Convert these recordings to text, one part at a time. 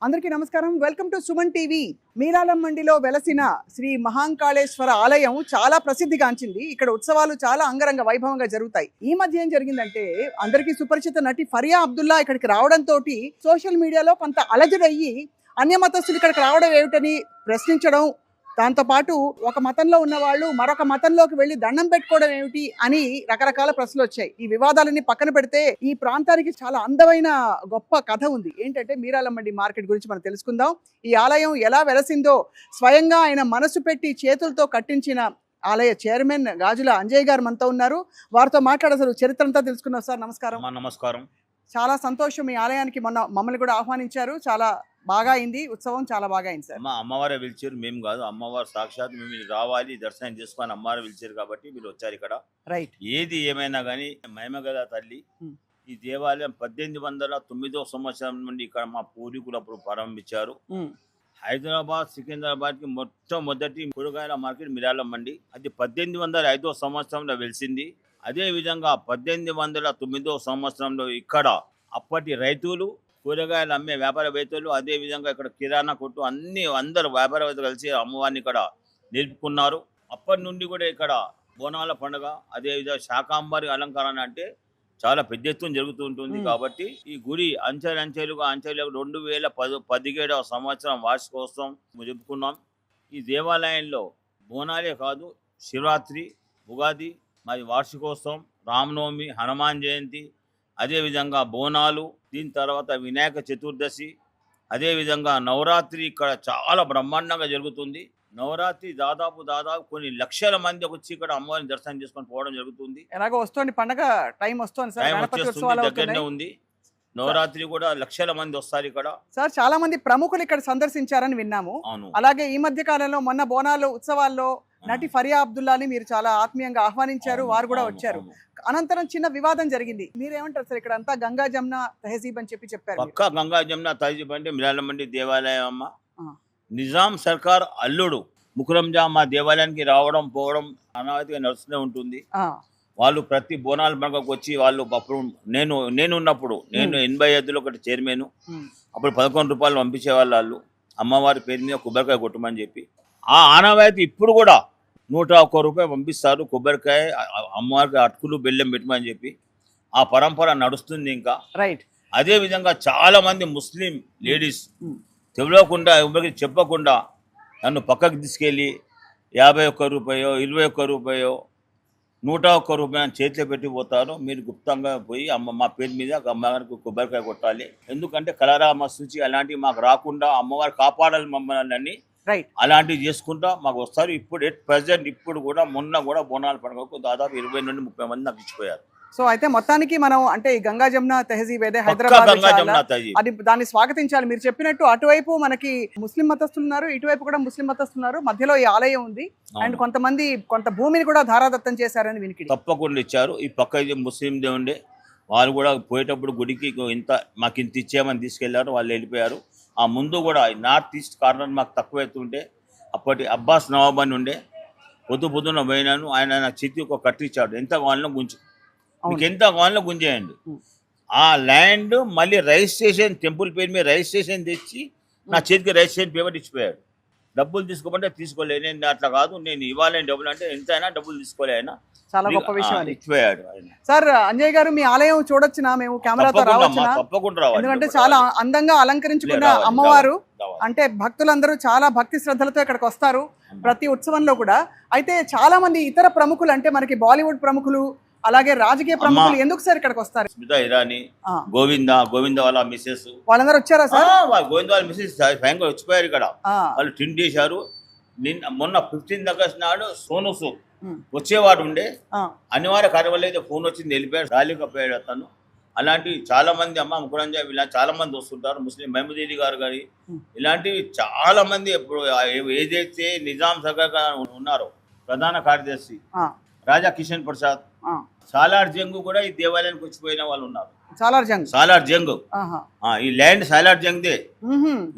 అందరికీ నమస్కారం. Welcome to Suman TV. Miralam మండిలో వెలసిన శ్రీ మహాంకాళేశ్వర ఆలయం చాలా ప్రసిద్ధిగాంచింది. ఇక్కడ ఉత్సవాలు చాలా అంగరంగ వైభవంగా జరుగుతాయి. ఈ మధ్య ఏం జరిగిందంటే అందరికీ సుపరిచిత నటి ఫరియా అబ్దుల్లా ఇక్కడికి రావడంతో సోషల్ మీడియాలో కొంత అలజడయ్యి అన్యమతస్తులు ఇక్కడికి రావడం ఏమిటని ప్రశ్నించడం, దాంతోపాటు ఒక మతంలో ఉన్న వాళ్ళు మరొక మతంలోకి వెళ్ళి దండం పెట్టుకోవడం ఏమిటి అని రకరకాల ప్రశ్నలు వచ్చాయి. ఈ వివాదాలన్నీ పక్కన పెడితే ఈ ప్రాంతానికి చాలా అందమైన గొప్ప కథ ఉంది. ఏంటంటే మీరాలం మండి మార్కెట్ గురించి మనం తెలుసుకుందాం. ఈ ఆలయం ఎలా వెలసిందో స్వయంగా ఆయన మనసు పెట్టి చేతులతో కట్టించిన ఆలయ చైర్మన్ గాజుల అంజయ్ గారు మనతో ఉన్నారు. వారితో మాట్లాడే అసలు చరిత్ర అంతా తెలుసుకున్నాం. సార్ నమస్కారం. నమస్కారం. చాలా సంతోషం. మీ ఆలయానికి మమ్మల్ని కూడా ఆహ్వానించారు. చాలా బాగా అయింది, ఉత్సవం చాలా బాగా అయింది సార్. అమ్మవారే పిలిచారు, మేము కాదు. అమ్మవారు సాక్షాత్ మేము రావాలి, దర్శనం చేసుకొని అమ్మవారు పిలిచారు కాబట్టి మీరు వచ్చారు ఇక్కడ. రైట్. ఏది ఏమైనా కానీ మహిమగల తల్లి. ఈ దేవాలయం 1809వ సంవత్సరం నుండి ఇక్కడ మా పూర్వీకులు అప్పుడు ప్రారంభించారు. హైదరాబాద్ సికింద్రాబాద్ కి మొట్టమొదటి కూరగాయల మార్కెట్ మీరాలం మండి. అది 1805వ సంవత్సరంలో వెలిసింది. అదే విధంగా 1809వ సంవత్సరంలో ఇక్కడ అప్పటి రైతులు, కూరగాయలు అమ్మే వ్యాపారవేత్తలు, అదే విధంగా ఇక్కడ కిరాణా కొట్టు అందరు వ్యాపారవేత్తలు కలిసి అమ్మవారిని ఇక్కడ నిలుపుకున్నారు. అప్పటి నుండి కూడా ఇక్కడ బోనాల పండుగ, అదే విధంగా శాకాంబరి అలంకరణ అంటే చాలా పెద్ద ఎత్తున జరుగుతూ ఉంటుంది. కాబట్టి ఈ గుడి అంచెలుగా 2017వ సంవత్సరం వార్షికోత్సవం జరుపుకున్నాం. ఈ దేవాలయంలో బోనాలే కాదు, శివరాత్రి, ఉగాది, మరి వార్షికోత్సవం, రామనవమి, హనుమాన్ జయంతి, అదేవిధంగా బోనాలు, దీని తర్వాత వినాయక చతుర్దశి, అదేవిధంగా నవరాత్రి ఇక్కడ చాలా బ్రహ్మాండంగా జరుగుతుంది. నవరాత్రి దాదాపు కొన్ని లక్షల మంది వచ్చి ఇక్కడ అమ్మవారిని దర్శనం చేసుకొని పోవడం జరుగుతుంది. ఎలాగో వస్తుంది పండగ టైం వస్తుంది సార్, దగ్గరనే ఉంది. నవరాత్రి కూడా లక్షల మంది వస్తారు ఇక్కడ. సార్ చాలా మంది ప్రముఖులు ఇక్కడ సందర్శించారని విన్నాము. అలాగే ఈ మధ్య కాలంలో మొన్న బోనాలు ఉత్సవాల్లో నటి ఫరియా అబ్దుల్లాని మీరు చాలా ఆత్మీయంగా ఆహ్వానించారు, వారు కూడా వచ్చారు. అనంతరం చిన్న వివాదం జరిగింది. మీరేమంటారు సార్? ఇక్కడ అంతా గంగా జమున తహజీబ్ అని చెప్పారు. పక్కా గంగా జమున తహజీబ్ అంటే మీరాలం మండి దేవాలయం అమ్మ. నిజాం సర్కార్ అల్లుడు ముకరంజా మా దేవాలయానికి రావడం పోవడం అనావతిగా నడుస్తూనే ఉంటుంది. వాళ్ళు ప్రతి బోనాల పండుగకు వచ్చి వాళ్ళు అప్పుడు నేను ఉన్నప్పుడు 85లో ఒకటి చైర్మన్, అప్పుడు 11 రూపాయలు పంపించేవాళ్ళు. వాళ్ళు అమ్మవారి పేరు మీద కొబ్బరికాయ కొట్టమని చెప్పి. ఆ ఆనవాయితీ ఇప్పుడు కూడా 101 రూపాయలు పంపిస్తారు. కొబ్బరికాయ, అమ్మవారికి అటుకులు, బెల్లం పెట్టమని చెప్పి ఆ పరంపర నడుస్తుంది ఇంకా. రైట్. అదే విధంగా చాలా మంది ముస్లిం లేడీస్ తెలియకుండా, ఎవరికి చెప్పకుండా నన్ను పక్కకు తీసుకెళ్ళి 51 రూపాయో, 21 రూపాయో, 101 రూపాయలు చేతిలో పెట్టి పోతారు. మీరు గుప్తంగా పోయి మా పేరు మీద అమ్మవారికి కొబ్బరికాయ కొట్టాలి. ఎందుకంటే కలరా మసూచి అలాంటివి మాకు రాకుండా అమ్మవారు కాపాడాలి మమ్మల్ని. రైట్. అలాంటివి చేసుకుంటా మాకు వస్తారు. ఇప్పుడు ప్రెసెంట్ ఇప్పుడు కూడా మొన్న కూడా బోనాల పండుగకు దాదాపు 20 నుండి 30 మంది నాకు ఇచ్చిపోయారు. సో అయితే మొత్తానికి మనం అంటే ఈ గంగా జమున తహజీబ్ ఏదే హైదరాబాద్ అది దాన్ని స్వాగతించాలి. మీరు చెప్పినట్టు అటువైపు మనకి ముస్లిం మతస్థులు ఉన్నారు, ఇటువైపు కూడా ముస్లిం మతస్థులు. మధ్యలో ఈ ఆలయం ఉంది అండ్ కొంత భూమిని కూడా ధారాదత్తం చేశారని వినికి. తప్పకుండా ఇచ్చారు. ఈ పక్క ముస్లిం దేవుండే వాళ్ళు కూడా పోయేటప్పుడు గుడికి మాకు ఇంత ఇచ్చేయమని తీసుకెళ్లారు. వాళ్ళు వెళ్ళిపోయారు. ఆ ముందు కూడా నార్త్ ఈస్ట్ కార్నర్ మాకు తక్కువ అవుతుంటే అప్పటి అబ్బాస్ నవాబ్ అని ఉండే. పొద్దున పోయినాను. ఆయన నా చేతి ఒక కట్టించాడు. ఎంత కావాలనో మీకు ఎంత కావాలనో గుంజేయండి. ఆ ల్యాండ్ మళ్ళీ రిజిస్ట్రేషన్, టెంపుల్ పేరు మీద రిజిస్ట్రేషన్ తెచ్చి నా చేతికి రిజిస్ట్రేషన్ పేపర్ ఇచ్చిపోయాడు. డబ్బులు తీసుకోమంటే తీసుకోలేదు. నేను అట్లా కాదు, నేను ఇవ్వాలని డబ్బులు అంటే ఎంత అయినా డబ్బులు తీసుకోలే. ఆయన చాలా గొప్ప విషయం ఇచ్చిపోయాడు. సార్ అంజయ్ గారు, మీ ఆలయం చూడొచ్చునా? మేము కెమెరాతో రావచ్చునా? తప్పకుండా రావాలి. ఎందుకంటే చాలా అందంగా అలంకరించుకున్న అమ్మవారు. అంటే భక్తులందరూ చాలా భక్తి శ్రద్ధలతో ఇక్కడికి వస్తారు ప్రతి ఉత్సవంలో కూడా. అయితే చాలా మంది ఇతర ప్రముఖులు, అంటే మనకి బాలీవుడ్ ప్రముఖులు, అలాగే రాజకీయ ప్రముఖులు ఎందుకు సార్ ఇక్కడికి వస్తారు? స్మితా ఇరానీ, గోవింద వాళ్ళ మిసెస్ వాళ్ళందరూ వచ్చారా సార్? గోవింద వాళ్ళ మిసెస్ స్వయంగా వచ్చిపోయారు ఇక్కడ. వాళ్ళు టింట్ చేశారు. మొన్న 15 ఆగస్టు నాడు సోను సూద్ వచ్చేవాడు ఉండే. అనివార్య కార్యవల్ల అయితే ఫోన్ వచ్చింది, వెళ్ళిపోయాడు. ర్యాలీ కప్పాడు అతను. అలాంటివి చాలా మంది అమ్మ ముకురంజా ఇలా చాలా మంది వస్తుంటారు. ముస్లిం మహమూద్ గారు గారి ఇలాంటివి చాలా మంది. ఇప్పుడు ఏదైతే నిజాం సర్కార్ ఉన్నారో ప్రధాన కార్యదర్శి రాజా కిషన్ ప్రసాద్, సాలార్ జంగ్ కూడా ఈ దేవాలయానికి వచ్చిపోయిన వాళ్ళు ఉన్నారు. సాలార్ జంగ్ ఈ ల్యాండ్ సాలార్ జంగ్దే.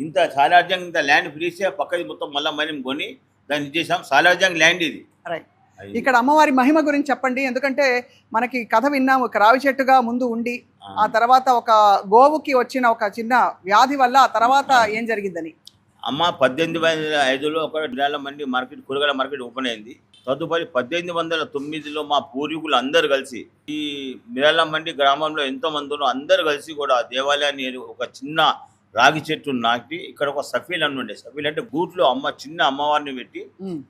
ఇంత సాలార్ జంగ్ ఇంత ల్యాండ్ ఫ్రీసే పక్కది మొత్తం మళ్ళీ మనం కొని దాన్ని చేసాం. సాలార్ జంగ్ ల్యాండ్ ఇది. ఇక్కడ అమ్మవారి మహిమ గురించి చెప్పండి. ఎందుకంటే మనకి కథ విన్నాము, రావి చెట్టుగా ముందు ఉండి ఆ తర్వాత ఒక గోవుకి వచ్చిన ఒక చిన్న వ్యాధి వల్ల ఆ తర్వాత ఏం జరిగిందని. అమ్మ 1805లో ఒక మిర్యాల మండి మార్కెట్, కూరగాయల మార్కెట్ ఓపెన్ అయింది. తదుపరి 1809లో మా పూర్వీకులు అందరు కలిసి ఈ మిర్యాల మండి గ్రామంలో ఎంతో మందిలో అందరు కలిసి కూడా దేవాలయాన్ని ఒక చిన్న రాగి చెట్టు నాటి ఇక్కడ ఒక సఫీల్ అని ఉండే. సఫీల్ అంటే గూట్లో చిన్న అమ్మవారిని పెట్టి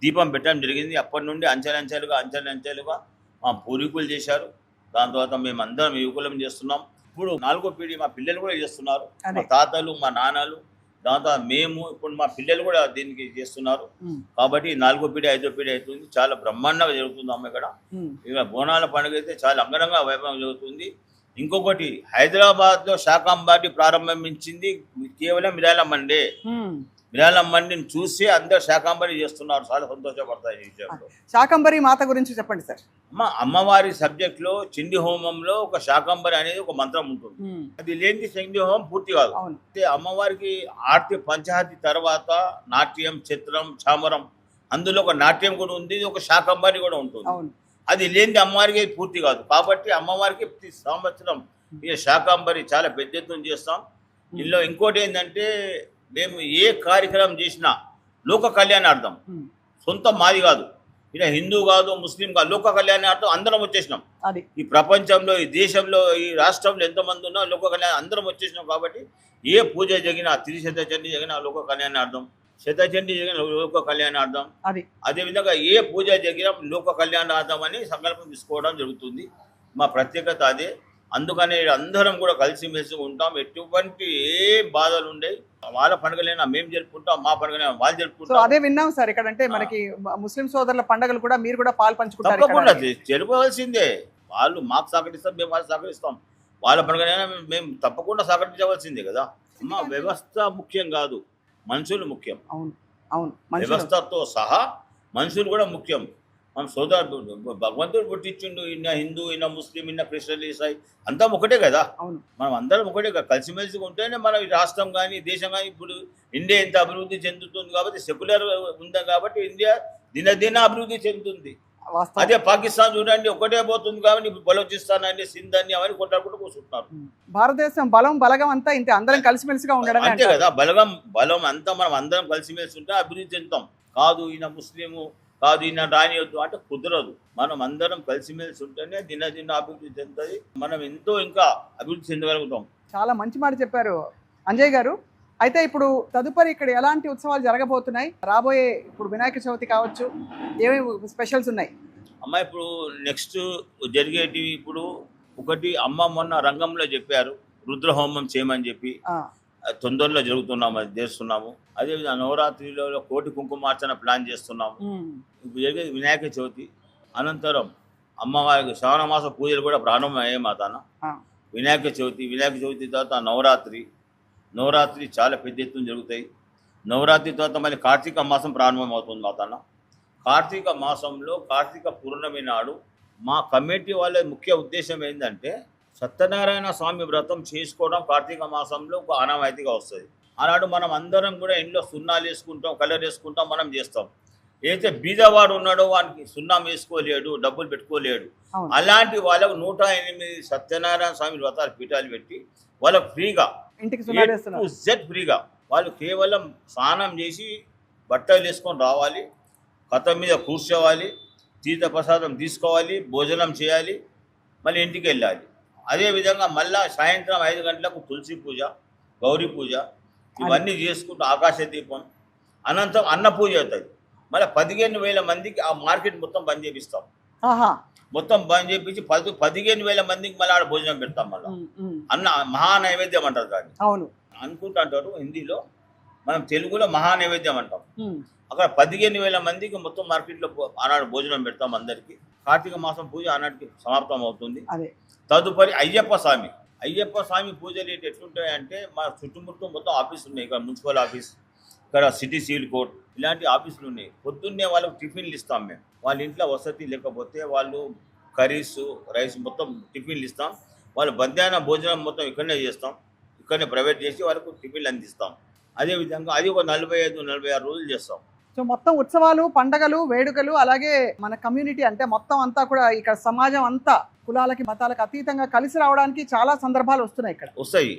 దీపం పెట్టడం జరిగింది. అప్పటి నుండి అంచెలంచెలుగా మా పూర్వీకులు చేశారు. దాని తర్వాత మేము అందరం యువకులం చేస్తున్నాం. ఇప్పుడు 4వ పీढ़ి మా పిల్లలు కూడా చేస్తున్నారు. మా తాతలు, మా నాన్నలు, దాని తర్వాత మేము, ఇప్పుడు మా పిల్లలు కూడా దీనికి చేస్తున్నారు. కాబట్టి 4వ పీढ़ి 5వ పీढ़ి అవుతుంది. చాలా బ్రహ్మాండంగా జరుగుతుంది అమ్మ ఇక్కడ. ఇక బోనాల పండుగ అయితే చాలా అంగరంగ వైభవం జరుగుతుంది. ఇంకొకటి, హైదరాబాద్ లో శాకాంబారి ప్రారంభించింది కేవలం మిర్యాల మండే. మిర్యాల మండిని చూసి అందరు శాకాంబరి చేస్తున్నారు. చాలా సంతోషపడతాయి ఈ విషయంలో. శాకంబరి మాత గురించి చెప్పండి సార్. అమ్మవారి సబ్జెక్ట్ లో చండీ హోమంలో ఒక శాకంబరి అనేది ఒక మంత్రం ఉంటుంది. అది లేని చండీ హోమం పూర్తి కాదు. అమ్మవారికి ఆర్తి పంచహాతి తర్వాత నాట్యం, చిత్రం, చామరం, అందులో ఒక నాట్యం కూడా ఉంది, ఒక శాకంబరి కూడా ఉంటుంది. అది లేని అమ్మవారికి పూర్తి కాదు. కాబట్టి అమ్మవారికి ప్రతి సంవత్సరం ఈ శాకంబరి చాలా పెద్ద ఎత్తున చేస్తాం. ఇందులో ఇంకోటి ఏంటంటే, మేము ఏ కార్యక్రమం చేసినా లోక కళ్యాణార్థం, సొంత మాది కాదు, ఇలా హిందూ కాదు, ముస్లిం కాదు, లోక కళ్యాణార్థం అందరం వచ్చేసినాం. ఈ ప్రపంచంలో, ఈ దేశంలో, ఈ రాష్ట్రంలో ఎంతమంది ఉన్నా లోక కళ్యాణం అందరం వచ్చేసినాం. కాబట్టి ఏ పూజ జరిగినా, తిరుశతచండీ జరిగిన లోక కళ్యాణార్థం, శతచండీ జరిగిన లోక కళ్యాణార్థం, అదేవిధంగా ఏ పూజ జరిగినా లోక కళ్యాణార్థం అని సంకల్పం తీసుకోవడం జరుగుతుంది. మా ప్రత్యేకత అదే. అందుకని అందరం కూడా కలిసిమెలిసి ఉంటాం. ఎటువంటి ఏ బాధలు ఉండేవి. వాళ్ళ పండుగలైనా మేము జరుపుకుంటాం, మా పండుగలైనా వాళ్ళు జరుపుకుంటాం. అదే విన్నాం సార్. ఇక్కడ అంటే మనకి ముస్లిం సోదరుల పండుగలు కూడా మీరు కూడా పాలు పంచుకుంటారు. తప్పకుండా జరపవలసిందే. వాళ్ళు మాకు సహకరిస్తాం, మేము వాళ్ళు సహకరిస్తాం. వాళ్ళ పండుగలైనా మేము తప్పకుండా సహకరించవలసిందే కదా. అమ్మ, వ్యవస్థ ముఖ్యం కాదు, మనుషులు ముఖ్యం. వ్యవస్థతో సహా మనుషులు కూడా ముఖ్యం. మనం సోదరుడు, భగవంతుడు పుట్టించిండు. ఇన్న హిందూ, ఇన్న ముస్లిం, ఇన్న క్రిస్టియన్, ఈసాయి అంతా ఒకటే కదా. మనం అందరం ఒకటే కదా. కలిసిమెలిసి ఉంటేనే మన రాష్ట్రం కానీ, దేశం కానీ, ఇప్పుడు ఇండియా ఎంత అభివృద్ధి చెందుతుంది. కాబట్టి సెక్యులర్ ఉంది కాబట్టి ఇండియా దినదిన అభివృద్ధి చెందుతుంది. అదే పాకిస్తాన్ చూడండి, ఒకటే పోతుంది. కాబట్టి బలోచిస్తాన్ అని, సింధ్ అని అవన్నీ కొట్టాడుకుంటూ కూర్చుంటున్నారు. భారతదేశం బలగం అంతా ఇంతే, అందరం కలిసిమెలిసిగా ఉండడం అంతే కదా. బలం అంతా మనం అందరం కలిసిమెలిసి ఉంటే అభివృద్ధి చెందుతాం. కాదు ఈయన ముస్లిము, కాదు ఈయన రానియొద్దు అంటే కుదరదు. మనం అందరం కలిసిమెలిసి ఉంటేనే దినదిన అభివృద్ధి చెందుతుంది. మనం ఎంతో ఇంకా అభివృద్ధి చెందగలుగుతాం. చాలా మంచి మాట చెప్పారు అంజయ్ గారు. అయితే ఇప్పుడు తదుపరి ఇక్కడ ఎలాంటి ఉత్సవాలు జరగబోతున్నాయి? రాబోయే ఇప్పుడు వినాయక చవితి కావచ్చు, ఏమేమి స్పెషల్స్ ఉన్నాయి? అమ్మ, ఇప్పుడు నెక్స్ట్ జరిగేటివి, ఇప్పుడు ఒకటి అమ్మ మొన్న రంగంలో చెప్పారు రుద్రహోమం చేయమని చెప్పి, తొందరలో చేస్తున్నాము. అదేవిధంగా నవరాత్రిలో కోటి కుంకుమార్చన ప్లాన్ చేస్తున్నాము. ఇప్పుడు జరిగేది వినాయక చవితి. అనంతరం అమ్మవారికి శ్రావణ మాస పూజలు కూడా ప్రారంభం అయ్యాయి మాతాన. వినాయక చవితి తర్వాత నవరాత్రి చాలా పెద్ద ఎత్తున జరుగుతాయి. నవరాత్రి తర్వాత మళ్ళీ కార్తీక మాసం ప్రారంభం అవుతుంది మాతాన. కార్తీక మాసంలో కార్తీక పూర్ణమి నాడు మా కమిటీ వాళ్ళ ముఖ్య ఉద్దేశం ఏంటంటే, సత్యనారాయణ స్వామి వ్రతం చేసుకోవడం కార్తీక మాసంలో ఒక ఆనవాయితీగా వస్తుంది. ఆనాడు మనం అందరం కూడా ఇంట్లో సున్నాలు వేసుకుంటాం, కలర్ వేసుకుంటాం, మనం చేస్తాం. అయితే బీదవాడు ఉన్నాడో వానికి సున్నం వేసుకోలేడు, డబ్బులు పెట్టుకోలేడు. అలాంటి వాళ్ళకు 108 సత్యనారాయణ స్వామి వ్రతాలు పీఠాలు పెట్టి వాళ్ళకు ఫ్రీగా, ఫ్రీగా వాళ్ళు కేవలం స్నానం చేసి బట్టలు వేసుకొని రావాలి, కథ మీద కూర్చోవాలి, తీర్థ ప్రసాదం తీసుకోవాలి, భోజనం చేయాలి, మళ్ళీ ఇంటికి వెళ్ళాలి. అదేవిధంగా మళ్ళా సాయంత్రం 5 గంటలకు తులసి పూజ, గౌరీ పూజ ఇవన్నీ చేసుకుంటూ ఆకాశ దీపం, అనంతరం అన్న పూజ అవుతుంది. మళ్ళీ 15,000 మందికి ఆ మార్కెట్ మొత్తం బంద్ చేపిస్తాం. మొత్తం బంద్ చేపించి 15,000 మందికి మళ్ళీ ఆడ భోజనం పెడతాం. మళ్ళీ అన్న మహానైవేద్యం అంటారు దాన్ని. అనుకుంటుంటారు హిందీలో, మనం తెలుగులో మహానైవేద్యం అంటాం. అక్కడ 15,000 మందికి మొత్తం మార్కెట్లో ఆనాడు భోజనం పెడతాం అందరికి. కార్తీక మాసం పూజ ఆనాటికి సమాప్తం అవుతుంది. తదుపరి అయ్యప్ప స్వామి పూజలు ఎట్లుంటాయంటే, మా చుట్టుముట్టు మొత్తం ఆఫీసులు ఉన్నాయి. ఇక్కడ మున్సిపల్ ఆఫీస్, ఇక్కడ సిటీ సివిల్ కోర్ట్, ఇలాంటి ఆఫీసులు ఉన్నాయి. పొద్దున్నే వాళ్ళకి టిఫిన్లు ఇస్తాం మేము. వాళ్ళ ఇంట్లో వసతి లేకపోతే వాళ్ళు కర్రీస్, రైస్ మొత్తం టిఫిన్లు ఇస్తాం. వాళ్ళు మధ్యాహ్న భోజనం మొత్తం ఇక్కడనే చేస్తాం. ఇక్కడనే ప్రైవేట్ చేసి వాళ్ళకు టిఫిన్లు అందిస్తాం. అదేవిధంగా అది ఒక 45-46 రోజులు చేస్తాం. సో మొత్తం ఉత్సవాలు, పండగలు, వేడుకలు, అలాగే మన కమ్యూనిటీ అంటే మొత్తం అంతా కూడా ఇక్కడ సమాజం అంతా కులాలకి మతాలకు అతీతంగా కలిసి రావడానికి చాలా సందర్భాలు వస్తున్నాయి ఇక్కడ. వస్తాయి.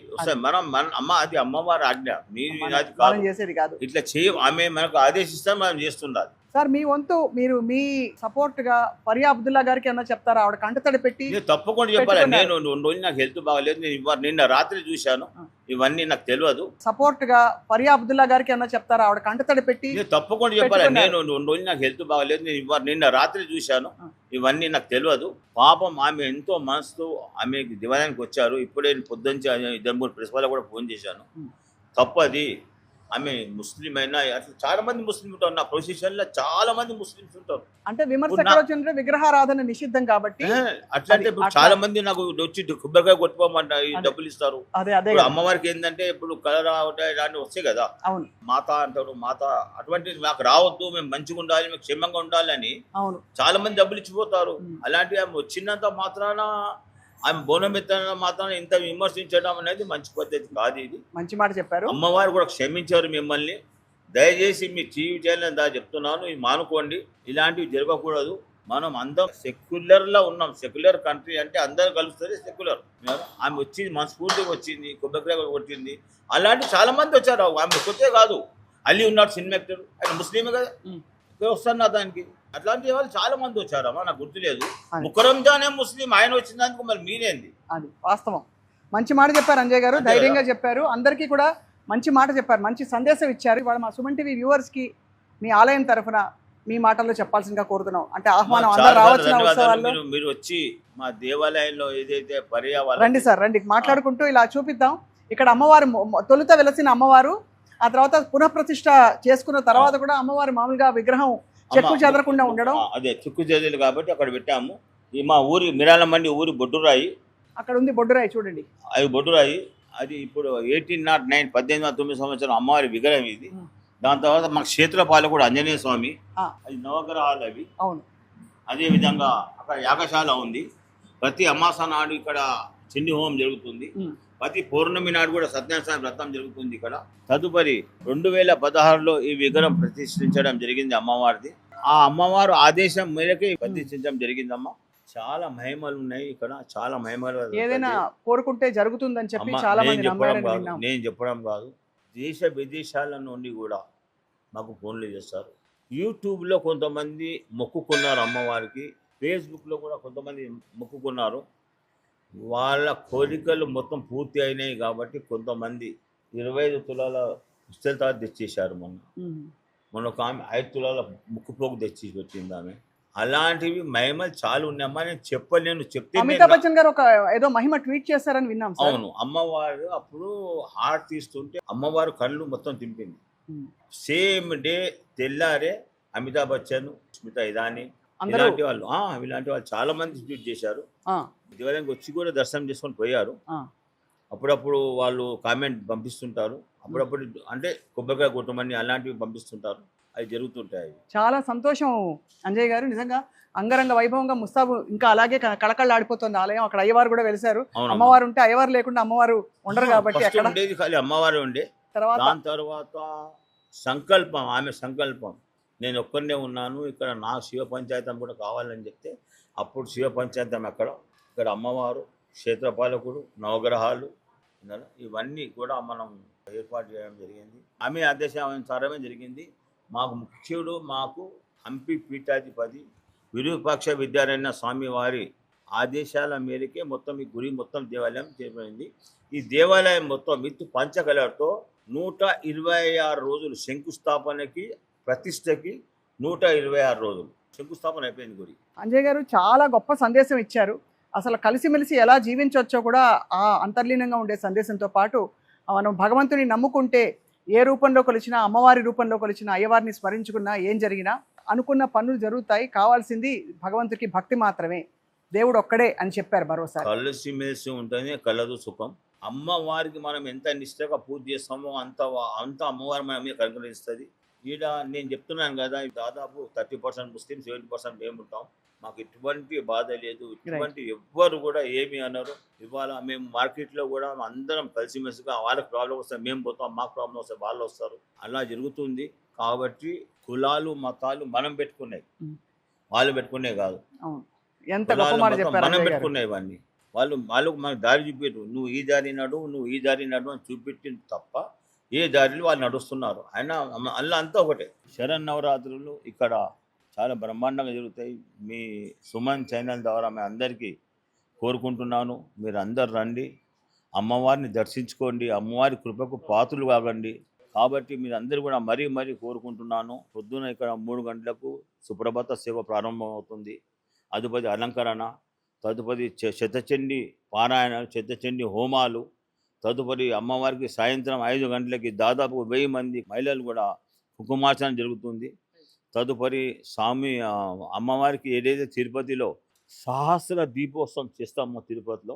మన అమ్మ, అది అమ్మవారి ఆజ్ఞ, మీరు అది మనం కాదు, చేసేది కాదు. ఇట్లా ఆమె మనకు ఆదేశిస్తాం, మనం చేస్తుండాలి. సార్ మీ వంతు మీరు మీ సపోర్ట్ గా ఫరియా అబ్దుల్లా గారికి ఏమన్నా చెప్తారా? ఆవిడ కంటతడి పెట్టి నేను తప్పకుండా చెప్పాలి. నేను 2 రోజులు నాకు హెల్త్ బాగలేదు, నేను నిన్న రాత్రి చూశాను, ఇవన్నీ నాకు తెలియదు. సపోర్ట్ గా ఫరియా అబ్దుల్లా గారికి ఏమన్నా చెప్తారా? ఆవిడ కంటతడి పెట్టి నేను తప్పకుండా చెప్పాలి. నేను 2 రోజులు నాకు హెల్త్ బాగలేదు, నేను నిన్న రాత్రి చూశాను, ఇవన్నీ నాకు తెలియదు. పాపం ఆమె ఎంతో మనసుతో ఆమె దివాలయానికి వచ్చారు. ఇప్పుడే పొద్దుంచి 2-3 ప్రిన్సిపాల్ కూడా ఫోన్ చేశాను. తప్పది. ఆమె ముస్లిం అయినా అట్లా చాలా మంది ముస్లిం ఉంటారు, నా ప్రొసెషన్ లో చాలా మంది ముస్లిమ్స్ ఉంటారు. అంటే విమర్శకులు విగ్రహారాధన నిషిద్ధం కాబట్టి అట్లా అంటే ఇప్పుడు చాలా మంది నాకు వచ్చి కొబ్బరికాయ కొట్టుకోమంట, డబ్బులు ఇస్తారు. ఇప్పుడు అమ్మవారికి ఏంటంటే ఇప్పుడు కలరా ఇలాంటివి వస్తాయి కదా, అవును, మాత అంటారు, మాత అటువంటి మాకు రావద్దు, మేము మంచిగా ఉండాలి, మేము క్షేమంగా ఉండాలి అని అవును చాలా మంది డబ్బులు ఇచ్చిపోతారు. అలాంటి ఆమె వచ్చినంత మాత్రాన, ఆమె బోనం ఎత్తిన మాత్రం ఇంత విమర్శించడం అనేది మంచి పద్ధతి కాదు. ఇది మంచి మాట చెప్పారు. అమ్మవారు కూడా క్షమించారు మిమ్మల్ని. దయచేసి మీ టీవీ ఛానల్ చెప్తున్నాను, ఇది మానుకోండి, ఇలాంటివి జరగకూడదు. మనం అందరం సెక్యులర్లో ఉన్నాం, సెక్యులర్ కంట్రీ అంటే అందరు కలుస్తుంది సెక్యులర్. ఆమె వచ్చింది, మనస్ఫూర్తిగా వచ్చింది, కొబ్బరికాయ కొట్టింది. అలాంటి చాలా మంది వచ్చారు. ఆమె కొత్తే కాదు, అలీ ఉన్నాడు సినిమా యాక్టర్, ఆయన ముస్లిమే కదా, వస్తున్నా దానికి. అట్లాంటి వాళ్ళు చాలా మంది వచ్చారమ్మా, నాకు గుర్తులేదు. ముకరంజానే ముస్లిం, ఆయన వచ్చినందుకు మరి మీరేంది? అది వాస్తవం. మంచి మాట చెప్పారు అంజయ్ గారు, ధైర్యంగా చెప్పారు, అందరికీ కూడా మంచి మాట చెప్పారు, మంచి సందేశం ఇచ్చారు. ఇవాళ మా సుమన్ టీవీ వ్యూవర్స్ కి మీ ఆలయం తరఫున మీ మాటల్లో చెప్పాల్సిందిగా కోరుతున్నాం. అంటే ఆహ్వానం, అందరూ రావాల్సిన ఉత్సవాల్లో మీరు వచ్చి మా దేవాలయంలో ఏదైతే పర్యావరణం. రండి సార్, రండి, మాట్లాడుకుంటూ ఇలా చూపిద్దాం. ఇక్కడ అమ్మవారు తొలుత వెలసిన అమ్మవారు, ఆ తర్వాత పునఃప్రతిష్ఠ చేసుకున్న తర్వాత కూడా అమ్మవారి మామూలుగా విగ్రహం చెక్కు చెదరకుండా ఉండడం. అదే చెక్కు చెదరలు కాబట్టి అక్కడ పెట్టాము. ఈ మా ఊరి మిరాలమండి ఊరి బొడ్డురాయి అక్కడ ఉంది, బొడ్డురాయి చూడండి, అది బొడ్డురాయి. అది ఇప్పుడు 1809 1809 సంవత్సరం అమ్మవారి విగ్రహం ఇది. దాని తర్వాత మాకు క్షేత్రపాల కూడా ఆంజనేయ స్వామి, అది నవగ్రహాలు అవి. అవును. అదే విధంగా అక్కడ యాగశాల ఉంది. ప్రతి అమాస నాడు ఇక్కడ చండీ హోమం జరుగుతుంది. ప్రతి పౌర్ణమి నాడు కూడా సత్యనారాయణ వ్రతం జరుగుతుంది ఇక్కడ. తదుపరి 2016లో ఈ విగ్రహం ప్రతిష్ఠించడం జరిగింది అమ్మవారిది. ఆ అమ్మవారు ఆదేశం మేరకే ప్రతిష్ఠించడం జరిగిందమ్మా. చాలా మహిమలు ఉన్నాయి ఇక్కడ, చాలా మహిమలు. ఏదైనా కోరుకుంటే జరుగుతుందని చెప్పి చాలా మంది నేను చెప్పడం కాదు, దేశ విదేశాల నుండి కూడా మాకు ఫోన్లు చేస్తారు. యూట్యూబ్లో కొంతమంది మొక్కుకున్నారు అమ్మవారికి, ఫేస్బుక్లో కూడా కొంతమంది మొక్కుకున్నారు. వాళ్ళ కోరికలు మొత్తం పూర్తి అయినాయి కాబట్టి కొంతమంది 25 తులాల పుస్తకాలు తెచ్చేశారు. మొన్న ఒక ఆమె 5 తులాల ముక్కుపోగు తెచ్చి వచ్చింది ఆమె. అలాంటివి మహిమలు చాలా ఉన్నాయమ్మా, నేను చెప్పలేను. చెప్తే అమితాబ్ బచ్చన్ గారు ఒక ఏదో మహిమ ట్వీట్ చేశారని విన్నాం. అవును, అమ్మవారు అప్పుడు హార్ట్ తీస్తుంటే అమ్మవారు కళ్ళు మొత్తం తింపింది. సేమ్ డే తెల్లారే అమితాబ్ బచ్చన్, స్మితా ఇరానీ ఇలాంటి వాళ్ళు చాలా మంది ట్వీట్ చేశారు. దేవాలయానికి వచ్చి కూడా దర్శనం చేసుకొని పోయారు. అప్పుడప్పుడు వాళ్ళు కామెంట్ పంపిస్తుంటారు, అప్పుడప్పుడు అంటే కొబ్బరికాయ కొట్టమని అలాంటివి పంపిస్తుంటారు. అవి జరుగుతుంటాయి. చాలా సంతోషం అంజయ్ గారు, నిజంగా అంగరంగ వైభవంగా ముస్తాబు ఇంకా అలాగే కళకళలాడిపోతుంది ఆలయం. అక్కడ అయ్యవారు కూడా వెలిసారు. అమ్మవారు ఉంటే అయ్యవారు లేకుండా అమ్మవారు ఉండరు కాబట్టి అక్కడ ఉండేది ఖాళీ అమ్మవారు ఉండే. దాని తర్వాత సంకల్పం, ఆమె సంకల్పం, నేను ఒక్కరినే ఉన్నాను ఇక్కడ, నా శివ పంచాయతం కూడా కావాలని చెప్తే అప్పుడు శివ పంచాయతం అక్కడ, ఇక్కడ అమ్మవారు, క్షేత్రపాలకుడు, నవగ్రహాలు, ఇవన్నీ కూడా మనం ఏర్పాటు చేయడం జరిగింది. ఆమె ఆదేశానుసారమే జరిగింది. మాకు ముఖ్యుడు, మాకు హంపి పీఠాధిపతి విరూపాక్ష విద్యారణ్య స్వామి వారి ఆదేశాల మేరకే మొత్తం ఈ గురి మొత్తం దేవాలయం చేపడింది. ఈ దేవాలయం మొత్తం విత్ పంచకలర్తో 126 రోజులు శంకుస్థాపనకి, ప్రతిష్టకి 126 రోజులు శంకుస్థాపన అయిపోయింది గుడి. అంజయ్ గారు చాలా గొప్ప సందేశం ఇచ్చారు. అసలు కలిసిమెలిసి ఎలా జీవించవచ్చో కూడా ఆ అంతర్లీనంగా ఉండే సందేశంతో పాటు మనం భగవంతుని నమ్ముకుంటే ఏ రూపంలో కొలిచినా, అమ్మవారి రూపంలో కొలిచినా, అయ్యవారిని స్మరించుకున్నా ఏం జరిగినా అనుకున్న పనులు జరుగుతాయి. కావాల్సింది భగవంతుడికి భక్తి మాత్రమే, దేవుడు ఒక్కడే అని చెప్పారు. భరోసా కలిసిమెలిసి ఉంటేనే కలదు సుఖం. అమ్మవారికి మనం ఎంత నిష్ఠగా పూజ చేస్తామో అంత అమ్మవారు మన మీద కనుగరిస్తుంది. ఈడ నేను చెప్తున్నాను కదా, దాదాపు 30% ముస్లిం, 70% మేము ఉంటాం. మాకు ఎటువంటి బాధ లేదు, ఇటువంటి ఎవ్వరు కూడా ఏమి అన్నారు. ఇవాళ మేము మార్కెట్లో కూడా అందరం కలిసిమెలిసిగా, వాళ్ళకి ప్రాబ్లం వస్తే మేము పోతాం, మాకు ప్రాబ్లం వస్తే వాళ్ళు వస్తారు, అలా జరుగుతుంది. కాబట్టి కులాలు మతాలు మనం పెట్టుకున్నాయి, ఉమ్. వాళ్ళు పెట్టుకునే కాదు. అవును, ఎంత గొప్ప కులాలు మాట మతం చెప్పారు మనం అంజయ్ గారు. పెట్టుకున్నాయి ఇవన్నీ. వాళ్ళకు మనకు దారి చూపెట్టు, నువ్వు ఈ దారి నడు, నువ్వు ఈ దారి నడు అని చూపెట్టింది తప్ప ఏ దారిలో వాళ్ళు నడుస్తున్నారు. అయినా అల్ల అంతా ఒకటే. శరన్నవరాత్రులు ఇక్కడ చాలా బ్రహ్మాండంగా జరుగుతాయి. మీ సుమన్ ఛానల్ ద్వారా మీ అందరికీ కోరుకుంటున్నాను, మీరు అందరు రండి, అమ్మవారిని దర్శించుకోండి, అమ్మవారి కృపకు పాత్రలు కాగండి. కాబట్టి మీరు అందరూ కూడా మరీ మరీ కోరుకుంటున్నాను. పొద్దున ఇక్కడ 3 గంటలకు సుప్రభాత సేవ ప్రారంభమవుతుంది. అదుపది అలంకరణ, తదుపరి శతచండీ పారాయణ, శతచండీ హోమాలు, తదుపరి అమ్మవారికి సాయంత్రం 5 గంటలకి దాదాపు 1000 మంది మహిళలు కూడా కుంకుమార్చన జరుగుతుంది. తదుపరి అమ్మవారికి ఏదైతే తిరుపతిలో సహస్ర దీపోత్సవం చేస్తామో తిరుపతిలో,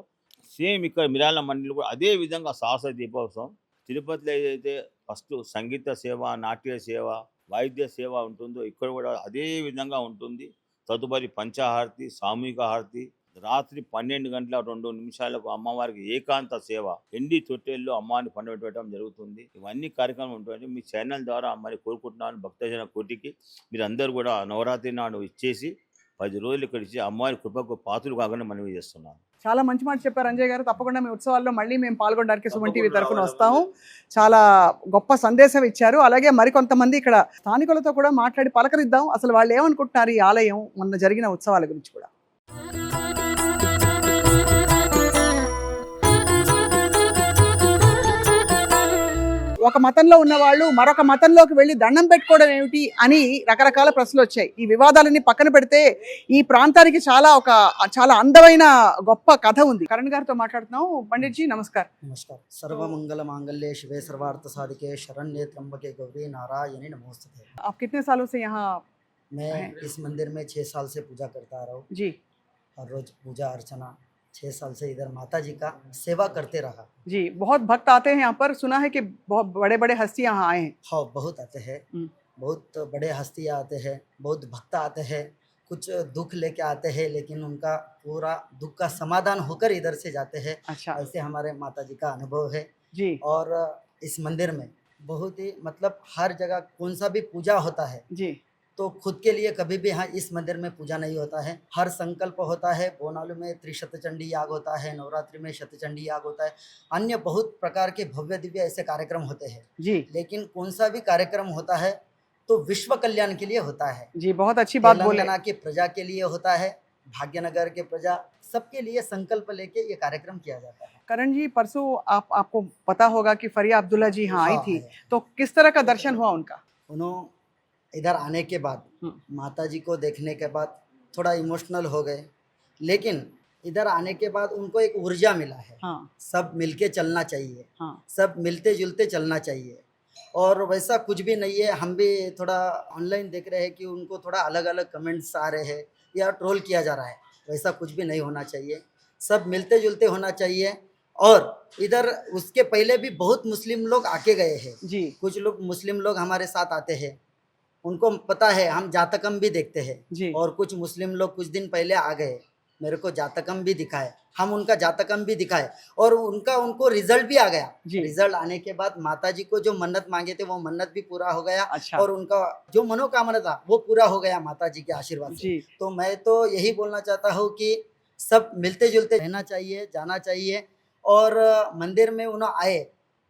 సేమ్ ఇక్కడ మిరాల మండలి కూడా అదే విధంగా సహస్ర దీపోత్సవం. తిరుపతిలో ఏదైతే ఫస్ట్ సంగీత సేవ, నాట్య సేవ, వాయిద్య సేవ ఉంటుందో ఇక్కడ కూడా అదే విధంగా ఉంటుంది. తదుపరి పంచహారతి, సామూహిక హారతి, రాత్రి 12 గంటల 2 నిమిషాలకు అమ్మవారికి ఏకాంత సేవ, ఎండి తొట్టెల్లో అమ్మవారిని పండబెట్టడం జరుగుతుంది. ఇవన్నీ కార్యక్రమం ఉంటుంది. మీ ఛానల్ ద్వారా మరి కోరుకుంటున్నాను, భక్తజన కోటికి మీరు అందరూ కూడా నవరాత్రి నాడు ఇచ్చేసి 10 రోజులు ఇక్కడ ఇచ్చి అమ్మవారి కృపకు పాత్రలు కాగానే మనవి చేస్తున్నాను. చాలా మంచి మాట చెప్పారు అంజయ్ గారు. తప్పకుండా మీ ఉత్సవాల్లో మళ్ళీ మేము పాల్గొనడానికి సుమన్ టీవీ తరఫున వస్తాము. చాలా గొప్ప సందేశం ఇచ్చారు. అలాగే మరికొంతమంది ఇక్కడ స్థానికులతో కూడా మాట్లాడి పలకరిద్దాం. అసలు వాళ్ళు ఏమనుకుంటున్నారు ఈ ఆలయం మొన్న జరిగిన ఉత్సవాల గురించి కూడా. ఒక మతంలో ఉన్న వాళ్ళు మరొక మతంలోకి వెళ్ళి దండం పెట్టుకోవడం ఏమిటి అని రకరకాల ప్రశ్నలు వచ్చాయి. ఈ వివాదాలన్నీ పక్కన పెడితే ఈ ప్రాంతానికి చాలా అందమైన గొప్ప కథ ఉంది. కరణ్ గారితో మాట్లాడుతున్నాం. పండిట్ జీ నమస్కార్. नमस्कार। सर्वमंगल मांगल्ये शिवे सर्वार्थ साधिके शरण्ये त्र्यंबके गौरी नारायणी नमोस्तुते। आप कितने सालों से यहाँ? मैं इस मंदिर में 6 साल से पूजा करता आ रहा हूँ। जी हर रोज पूजा अर्चना 6 साल से इधर माता जी का सेवा करते रहा। जी, बहुत भक्त आते हैं यहाँ पर, सुना है कि बहुत बड़े बड़े हस्ती यहाँ आए हैं। हाँ, बहुत आते हैं, बहुत बड़े हस्तियाँ आते हैं, बहुत भक्त आते हैं, कुछ दुख लेके आते हैं, लेकिन उनका पूरा दुख का समाधान होकर इधर से जाते हैं। अच्छा ऐसे हमारे माता जी का अनुभव है। जी। और इस मंदिर में बहुत ही मतलब हर जगह कौन सा भी पूजा होता है जी, तो खुद के लिए कभी भी यहाँ इस मंदिर में पूजा नहीं होता है। हर संकल्प होता है। बोनालू में त्रिशतचंडी याग होता है, नवरात्रि में शतचंडी याग होता है, अन्य बहुत प्रकार के भव्य दिव्य ऐसे कार्यक्रम होते हैं। जी, लेकिन कौन सा भी कार्यक्रम होता है तो विश्व कल्याण के लिए होता है। जी, बहुत अच्छी बात बोले। तेलंगाना की प्रजा के लिए होता है, भाग्यनगर के प्रजा सबके लिए संकल्प लेके ये कार्यक्रम किया जाता है। करण जी, परसों आपको पता होगा कि फरिया अब्दुल्ला जी यहाँ आई थी, तो किस तरह का दर्शन हुआ उनका? उन्होंने इधर आने के बाद माता जी को देखने के बाद थोड़ा इमोशनल हो गए, लेकिन इधर आने के बाद उनको एक ऊर्जा मिला है। हाँ सब मिलके चलना चाहिए, हाँ, सब मिलते जुलते चलना चाहिए। और वैसा कुछ भी नहीं है। हम भी थोड़ा ऑनलाइन देख रहे हैं कि उनको थोड़ा अलग अलग कमेंट्स आ रहे हैं या ट्रोल किया जा रहा है, वैसा कुछ भी नहीं होना चाहिए। सब मिलते जुलते होना चाहिए। और इधर उसके पहले भी बहुत मुस्लिम लोग आके गए हैं। जी, कुछ लोग मुस्लिम लोग हमारे साथ आते हैं, उनको पता है, हम जातकम भी देखते हैं। जी, और कुछ मुस्लिम लोग कुछ दिन पहले आ गए, मेरे को जातकम भी दिखाए, हम उनका जातकम भी दिखाए और उनको रिजल्ट भी आ गया। जी। रिजल्ट आने के बाद माता जी को जो मन्नत मांगे थे वो मन्नत भी पूरा हो गया। अच्छा। और उनका जो मनोकामना था वो पूरा हो गया माता जी के आशीर्वाद से। जी, तो मैं तो यही बोलना चाहता हूँ कि सब मिलते जुलते रहना चाहिए, जाना चाहिए। और मंदिर में उन्होंने आए,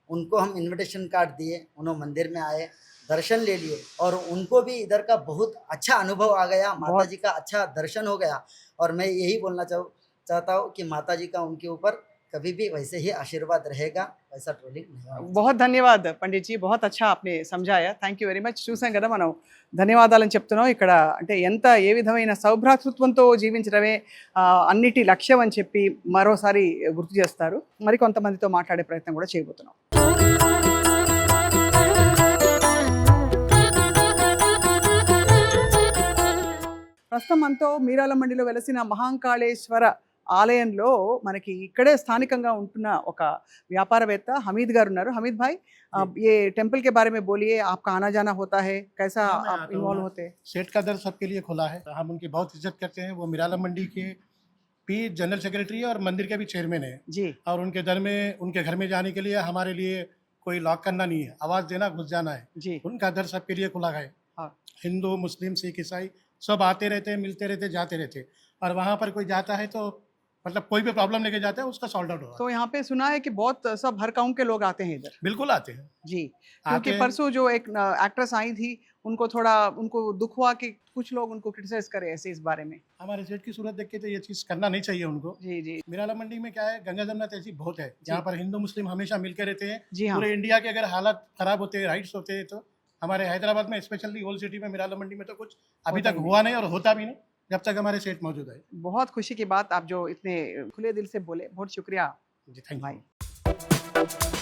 उनको हम इन्विटेशन कार्ड दिए, उन्होंने मंदिर में आए, दर्शन ले लिए और उनको भी इधर का बहुत अच्छा अनुभव आ गया, माता जी का अच्छा दर्शन हो गया। और मैं यही बोलना चाहता हूँ कि माता जी का उनके ऊपर कभी भी वैसे ही आशीर्वाद रहेगा, वैसा ट्रोलिंग नहीं होगा। बहुत ధన్యవాद పండిట్ జీ, बहुत अच्छा आपने समझाया, థ్యాంక్ యూ వెరీ మచ్. చూసాం కదా మనం ధన్యవాదాలని చెప్తున్నాం. ఇక్కడ అంటే ఏ విధమైన సౌభ్రాతృత్వంతో జీవించడమే అన్నిటి లక్ష్యం అని చెప్పి మరోసారి గుర్తు చేస్తారు. మరి కొంతమందితో మాట్లాడే ప్రయత్నం కూడా చేయబోతున్నాం. ప్రస్తుతం మనతో మీరాల మండిలో వెలసిన మహాంకాళేశ్వర ఆలయంలో మనకి ఇక్కడే స్థానికంగా ఉంటున్న ఒక వ్యాపారవేత్త హమీద్ గారు ఉన్నారు. హమీద్ భాయ్, ये टेम्पल के बारे में बोलिए, आपका आना जाना होता है, कैसा आप इन्वॉल्व होते हैं? सेठ का दर सबके लिए खुला है, हम उनकी बहुत इज्जत करते हैं। वो मिराला मंडी के भी जनरल सेक्रेटरी है और मंदिर के भी चेयरमैन है। जी, और उनके घर में जाने के लिए हमारे लिए कोई लॉक करना नहीं है, आवाज देना, घुस जाना है। जी उनका दर सबके लिए खुला है। हाँ। हिंदू, मुस्लिम, सिख, ईसाई सब आते रहते हैं, मिलते रहते, जाते रहते। और वहाँ पर कोई जाता है तो मतलब कोई भी प्रॉब्लम लेके जाता है उसका सॉल्व आउट होगा। तो यहाँ पे सुना है कि बहुत सब हर गाँव के लोग आते हैं इधर। बिल्कुल आते हैं। जी आते क्योंकि हैं। परसों जो एक एक्ट्रेस आई थी उनको थोड़ा उनको दुख हुआ कि कुछ लोग उनको क्रिटिसाइज करे ऐसे इस बारे में। हमारे सेठ की सूरत देख के तो ये चीज करना नहीं चाहिए उनको। जी जी मिराला मंडी में क्या है, गंगा जमुना तहसील बहुत है, जहाँ पर हिंदू मुस्लिम हमेशा मिलकर रहते हैं। जी हाँ। पूरे इंडिया के अगर हालात खराब होते हैं, राइट्स होते हैं, तो हमारे हैदराबाद में स्पेशली होल सिटी में मिराला मंडी में तो कुछ अभी होता तक ही हुआ नहीं और होता भी नहीं जब तक हमारे सेठ मौजूद है। बहुत खुशी की बात, आप जो इतने खुले दिल से बोले, बहुत शुक्रिया जी थैंक यू। भाई।